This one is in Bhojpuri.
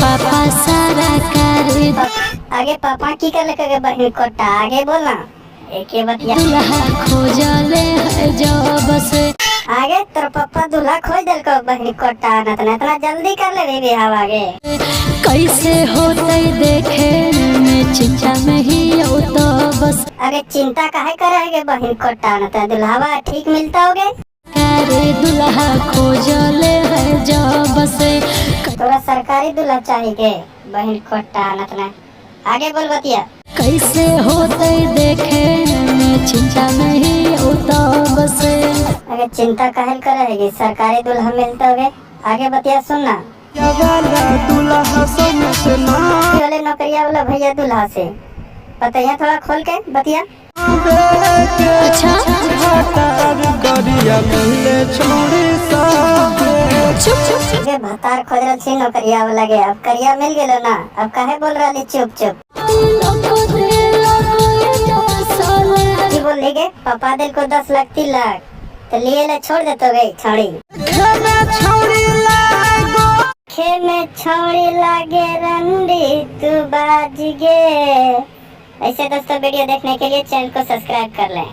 पापा सारा करे। आगे पापा की कर लेके बहन कोटा आगे बोलना एक बतिया। दुल्हा खोजले है जब से आगे तेरे पापा दूल्हा खोज दिल को बहन कोटा न इतना जल्दी कर ले रे हम आगे। कैसे होते देखे में चिंता में ही हो तो बस। अरे चिंता काहे करेगे बहन कोटा न दुल्हावा ठीक मिलता होगे। अरे दुल्हा खोजले है जब से थोड़ा सरकारी दूल्हा चाहिए बहन कोटा न आगे बोल बतिया। कैसे होते देखे में चिंता में ही हो तो बस। अगर चिंता काहे करेगी सरकारी दूल्हा मिलता होगे आगे बतिया सुनना। वाले नौकरिया वाला भैया दूल्हा से बताइए थोड़ा खोल के बतिया। अच्छा भतार खोज रही नौकरिया वाला के अब करिया मिल गए ना अब काहे बोल रही चुप चुप। की बोल गे पापा दिल को 10 लाख 3 लाख तो लिए ले छोड़ देते गई छड़ी। खे में छौड़ी लागे रंडी तू बाज गे। ऐसे दोस्तों वीडियो देखने के लिए चैनल को सब्सक्राइब कर लें।